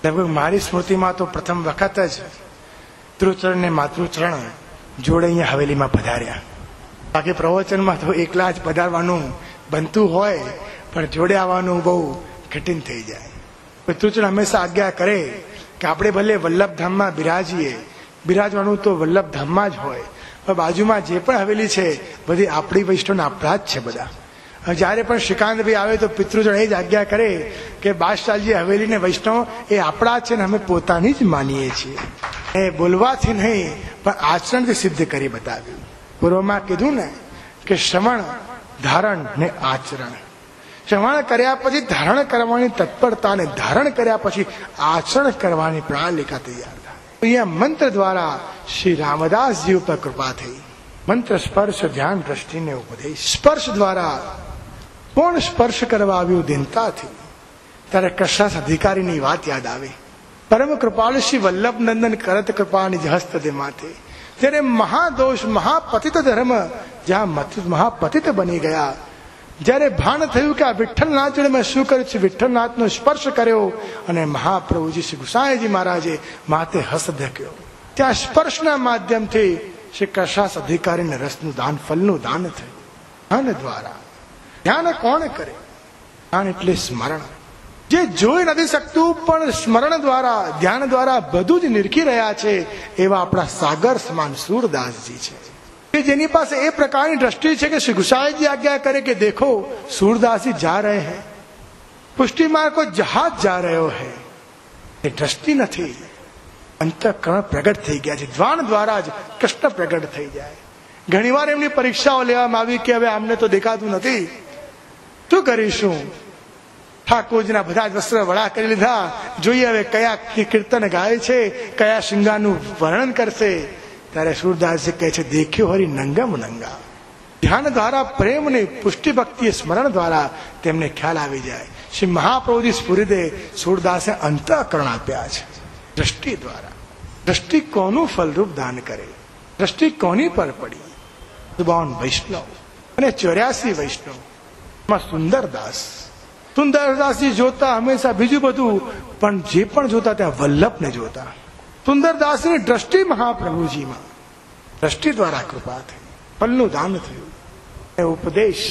લગભગ મારી સ્મૃતિમાં તો પ્રથમ વખત જ પિતૃચરણ ને માતૃચરણ જોડે અહીંયા હવેલીમાં પધાર્યા. બાકી પ્રવચનમાં તો એકલા જ પધારવાનું બનતું હોય, પણ જોડે આવવાનું બહુ કઠિન થઈ જાય. પિતૃચરણ હંમેશા આજ્ઞા કરે કે આપણે ભલે વલ્લભધામમાં બિરાજવાનું તો વલ્લભધામમાં જ હોય, પણ બાજુમાં જે પણ હવેલી છે બધી આપણી વૈષ્ણવના આપણા જ છે બધા. જ્યારે પણ શ્રીકાંતભાઈ આવે તો પિતૃજન એ જ આજ્ઞા કરે કે બાદશાહજી હવેલી ને વૈષ્ણવ એ આપણા છે ને અમે પોતાની જ માનીએ છીએ. એ બોલવાથી નહીં પણ આચરણથી સિદ્ધ કરી બતાવ્યું. પૂર્વમાં કીધું ને કે શ્રવણ, ધારણ ને આચરણ. શ્રવણ કર્યા પછી ધારણ કરવાની તત્પરતા, ને ધારણ કર્યા પછી આચરણ કરવાની પ્રણાલિકા તૈયાર થાય. અહીંયા મંત્ર દ્વારા શ્રી રામદાસજી ઉપર કૃપા થઈ. મંત્ર, સ્પર્શ, ધ્યાન, દ્રષ્ટિને ઉપદેશ. સ્પર્શ દ્વારા કોણ સ્પર્શ કરવા આવ્યું દિનતાથી, ત્યારે કશાસ અધિકારીની વાત યાદ આવે. પરમ કૃપાળુ શ્રી વલ્લભ નંદન કરત કૃપાની હસ્ત દે માથે. જ્યારે મહાદોષ, મહાપતિત ધર્મ જ્યાં મહાપતિત બની ગયા, જ્યારે ભાન થયું કે આ વિઠ્ઠલનાથ જોડે મેં શું કર્યું છે, વિઠ્ઠલનાથનો સ્પર્શ કર્યો અને મહાપ્રભુજી શ્રી ગુસાઈજી મહારાજે માથે હસ્ત ધક્યો. ત્યાં સ્પર્શના માધ્યમથી શ્રી કશાસ અધિકારીને રસનું દાન, ફલનું દાન થયું. ધ્યાન દ્વારા. ધ્યાન કોણ કરે? ધ્યાન એટલે સ્મરણ. જે જોઈ નથી શકતું પણ સ્મરણ દ્વારા, ધ્યાન દ્વારા બધું જ નિરખી રહ્યા છે એવા આપણા સાગર સમાન સૂરદાસજી છે, કે જેની પાસે એ પ્રકારની દ્રષ્ટિ છે કે શ્રી ગુસાઈજી આજ્ઞા કરે કે દેખો सूरदास जी जा रहे हैं, पुष्टि मार्ग को जहाज जा રહ્યો है. એ દ્રષ્ટિ નથી, અંતઃકરણ પ્રગટ થઈ ગયા છે. દ્વાન દ્વારા જ કૃષ્ણ પ્રગટ થઈ જાય. ઘણી વાર એમની પરીક્ષાઓ લેવામાં આવી કે હવે આમને તો દેખાતું નથી, શું કરીશું? ઠાકોરજીના બધા જ વસ્ત્ર વડા કરી લીધા, જોઈએ હવે કયા કીર્તન ગાય છે, કયા શૃંગારનું વર્ણન કરશે. ત્યારે सूरदासજી કહે છે દેખ્યો હરી નંગમ નંગા. ધ્યાન દ્વારા, પ્રેમની પુષ્ટિ ભક્તિ સ્મરણ દ્વારા તેમને ખ્યાલ આવી જાય. શ્રી મહાપ્રભુજી સ્ફુરિદે सूरदासे અંતઃકરણ આપ્યા છે દ્રષ્ટિ દ્વારા. દ્રષ્ટિ કોનું ફલરૂપ દાન કરે? દ્રષ્ટિ કોની પર પડી? 52 વૈષ્ણવ અને 84 વૈષ્ણવ. સુંદરદાસજી જોતા હંમેશા બીજું બધું, પણ જે પણ જોતા ત્યાં વલ્લભને જોતા. સુંદરદાસની દ્રષ્ટિ મહાપ્રભુજીમાં, દ્રષ્ટિ દ્વારા કૃપા થઈ, ફલનું દાન થયું. એ ઉપદેશ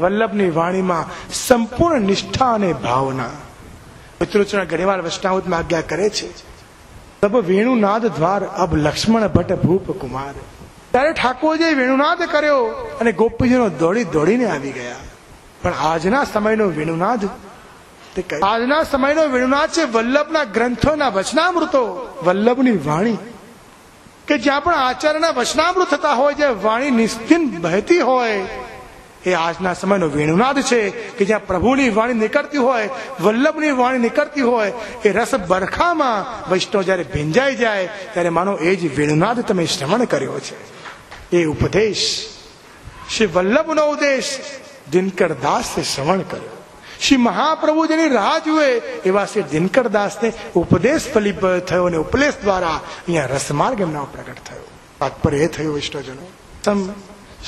વલ્લભની વાણીમાં સંપૂર્ણ નિષ્ઠા અને ભાવના. પિતૃચરણ ઘણીવાર વૈષ્ણવમાં આજ્ઞા કરે છે તબ વેણુનાદ દ્વાર અબ લક્ષ્મણ ભટ્ટ ભૂપ કુમાર. ત્યારે ઠાકોરજીએ વેણુનાદ કર્યો અને ગોપીજીનો દોડી દોડીને આવી ગયા. પણ આજના સમયનો વેણુનાદ, આજના સમયનો વેણુનાદ છે વલ્લભના ગ્રંથોના વચનામૃતો, વલ્લભની વાણી, કે જ્યાં પણ આચાર્યના વચનામૃત થતા હોય, જે વાણી નિસ્તિન બહેતી હોય, એ આજના સમયનો વેણુનાદ છે. કે જ્યાં પ્રભુની વાણી નીકળતી હોય, વલ્લભની વાણી નીકળતી હોય, એ રસ બરખામાં વૈષ્ણવ જયારે ભીંજાઈ જાય ત્યારે માનો એ જ વેણુનાદ તમે શ્રવણ કર્યો છે. એ ઉપદેશ શ્રી વલ્લભનો ઉપદેશ દિનકર દાસે શ્રવણ કર્યો. શ્રી મહાપ્રભુ જેની રાહ જુએ એવા શ્રી દિનકર દાસને ઉપદેશ ફલીભૂત થયો અને ઉપદેશ દ્વારા અહીંયા રસમાર્ગ એમના પ્રગટ થયો. તાત્પર્ય એ થયું વૈષ્ણવજનો,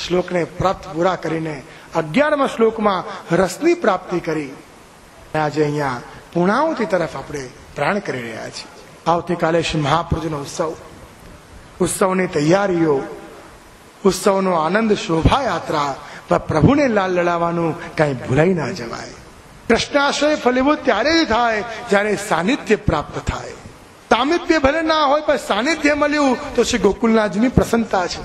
શ્લોકને પ્રાપ્ત પૂરા કરીને 11મા શ્લોકમાં રસની પ્રાપ્તિ કરી. આજે અહીંયા પૂર્ણાહુતિ તરફ આપણે પ્રાણ કરી રહ્યા છીએ. આવતીકાલે શ્રી મહાપ્રભુનો ઉત્સવની તૈયારીઓ, ઉત્સવનો આનંદ, શોભાયાત્રા, પ્રભુને લાલ લડાવવાનું કઈ ભૂલાઈ ના જવાય. કૃષ્ણાશ્રય ફલીભૂત ત્યારે જ થાય જ્યારે સાનિધ્ય પ્રાપ્ત થાય. સામિપ્ય ભલે ના હોય પણ સાનિધ્ય મળ્યું તો શ્રી ગોકુલનાથજીની પ્રસન્નતા છે.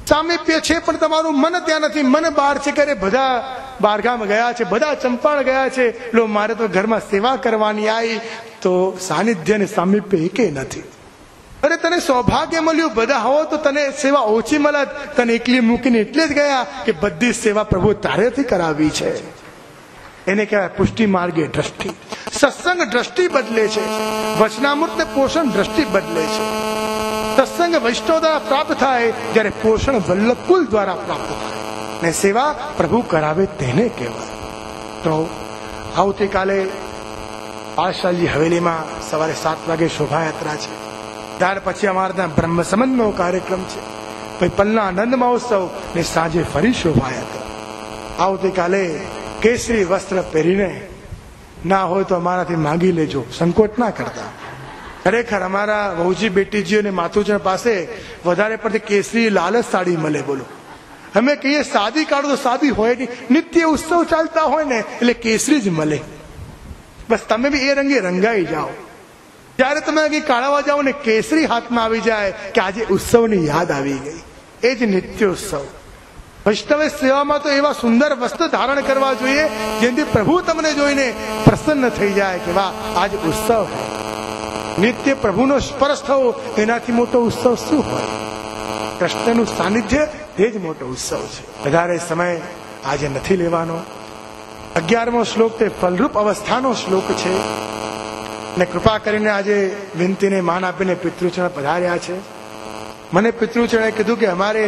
સામિપ્ય છે પણ તમારું મન ત્યાં નથી, મન બહાર છે, કે બધા બહારગામ ગયા છે, બધા ચંપાળ ગયા છે, લો મારે તો ઘરમાં સેવા કરવાની આવી, તો સાનિધ્ય અને સામિપ્ય એકે નથી. અરે તને સૌભાગ્ય મળ્યું, બધા હો તો તને સેવા ઓછી મળત, તને એકલી મૂકીને એટલે જ ગયા કે બધી સેવા પ્રભુ તારેથી કરાવી છે. એને કહેવાય પુષ્ટિ માર્ગે દ્રષ્ટિ. સત્સંગ દ્રષ્ટિ બદલે છે, વચનામૃત પોષણ દ્રષ્ટિ બદલે છે. સત્સંગ વૈષ્ણવ દ્વારા પ્રાપ્ત થાય જ્યારે પોષણ વલ્લભકુલ દ્વારા પ્રાપ્ત થાય, ને સેવા પ્રભુ કરાવે તેને કહેવાય. તો આવતીકાલે પાશાલજી હવેલીમાં સવારે 7 વાગે શોભાયાત્રા છે. ત્યાર પછી અમારા ત્યાં બ્રહ્મ સંબંધનો કાર્યક્રમ છે, પછી પલના આનંદ મહોત્સવ, ને સાંજે ફરી શોભાયાત્રા. આવતીકાલે કેસરી વસ્ત્ર પહેરીને ના હોય તો અમારાથી માંગી લેજો, સંકોચ ના કરતા. ખરેખર અમારા વહુજી બેટીજીઓ અને માતુજી પાસે વધારે પડતી કેસરી લાલ જ સાડી મળે. બોલો, અમે કહીએ સાદી કાઢો તો સાદી હોય નહીં, નિત્ય ઉત્સવ ચાલતા હોય ને એટલે કેસરી જ મળે. બસ તમે બી એ રંગે રંગાઈ જાઓ. જયારે તમે કઈ કાઢવા જાઓ ને કેસરી હાથમાં આવી જાય કે આજે ઉત્સવની યાદ આવી ગઈ, એ જ નિત્ય ઉત્સવ. વૈષ્ણવ સેવામાં તો એવા સુંદર વસ્ત્ર ધારણ કરવા જોઈએ જેથી પ્રભુ તમને જોઈને પ્રસન્ન થઈ જાય કે વાહ આજ ઉત્સવ છે. નિત્ય પ્રભુનો સ્પર્શ થવો એનાથી મોટો ઉત્સવ શું હોય? કૃષ્ણનું સાનિધ્ય એ જ મોટો ઉત્સવ છે. વધારે સમય આજે નથી લેવાનો. 11મો શ્લોક તે ફલરૂપ અવસ્થાનો શ્લોક છે. ને કૃપા કરીને આજે વિનંતીને માન આપીને પિતૃચરણ પધાર્યા છે. મને પિતૃચરણે કીધું કે અમારે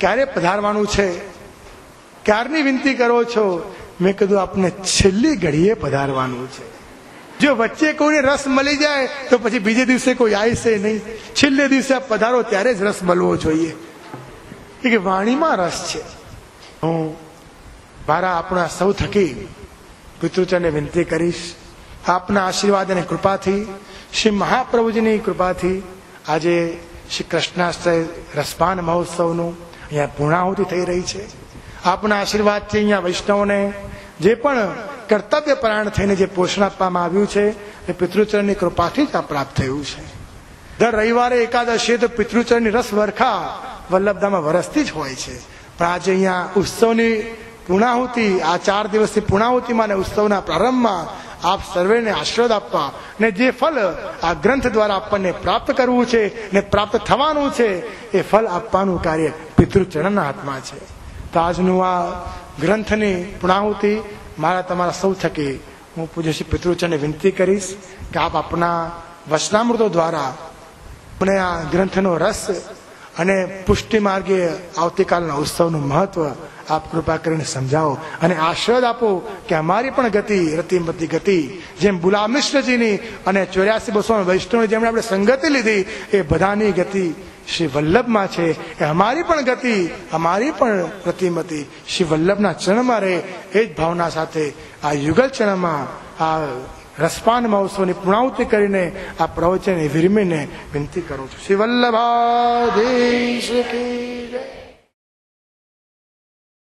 ક્યારે પધારવાનું છે, ક્યારની વિનંતી કરો છો? મેં કીધું આપને છેલ્લી ઘડીએ પધારવાનું છે. જો વચ્ચે કોઈને રસ મળી જાય તો પછી બીજે દિવસે કોઈ આવશે નહીં. છેલ્લે દિવસે આપ પધારો ત્યારે જ રસ મળવો જોઈએ. કે વાણીમાં રસ છે. હું મારા આપણા સૌ થકી પિતૃચરણને વિનંતી કરીશ, આપના આશીર્વાદ અને કૃપાથી, શ્રી મહાપ્રભુજીની કૃપાથી આજે શ્રી કૃષ્ણાષ્ટય રસપાન મહોત્સવનું અહીંયા પૂર્ણાહુતિ થઈ રહી છે. આપના આશીર્વાદથી અહીંયા વૈષ્ણવોને જે પણ કર્તવ્ય પરાયણ થઈને જે પોષણ આપવામાં આવ્યું છે એ પિતૃચરણની કૃપાથી જ આ પ્રાપ્ત થયું છે. દર રવિવારે એકાદશીએ તો પિતૃચરણની રસ વરખા વલ્લભધામમાં વરસતી જ હોય છે. પણ આજે અહીંયા ઉત્સવની પૂર્ણાહુતિ, આ 4 દિવસની પૂર્ણાહુતિમાં અને ઉત્સવના પ્રારંભમાં આપ સર્વેને આશીર્વાદ આપવા ને જે ફલ આ ગ્રંથ દ્વારા આપણને પ્રાપ્ત કરવું છે ને પ્રાપ્ત થવાનું છે એ ફલ આપવાનું કાર્ય પિતૃચરણના હાથમાં છે. તો આજનું આ ગ્રંથની પૂર્ણાહુતિ મારા તમારા સૌ થકી હું પૂજ્ય શ્રી પિતૃચરણને વિનંતી કરીશ કે આપ આપના વચનામૃતો દ્વારા આપણે આ ગ્રંથનો રસ અને પુષ્ટિ માર્ગે આવતીકાલના ઉત્સવનું મહત્વ આપ કૃપા કરીને સમજાવો અને આશીર્વાદ આપો કે અમારી પણ ગતિ રતિમતી ગતિ જેમ બુલા મિશ્રજીની અને 84-200 વૈષ્ણવની જેમણે આપણે સંગતિ લીધી એ બધાની ગતિ શ્રી વલ્લભમાં છે. એ અમારી પણ ગતિ, અમારી પણ રતિમતી શ્રી વલ્લભના ચરણમાં રહે એ જ ભાવના સાથે આ યુગલ ચરણમાં આ રસપાન મહોત્સવની પૂર્ણાહુતિ કરીને આ પ્રવચનને વિરમીને વિનંતી કરું છું. શ્રી વલ્લભાધીશ કી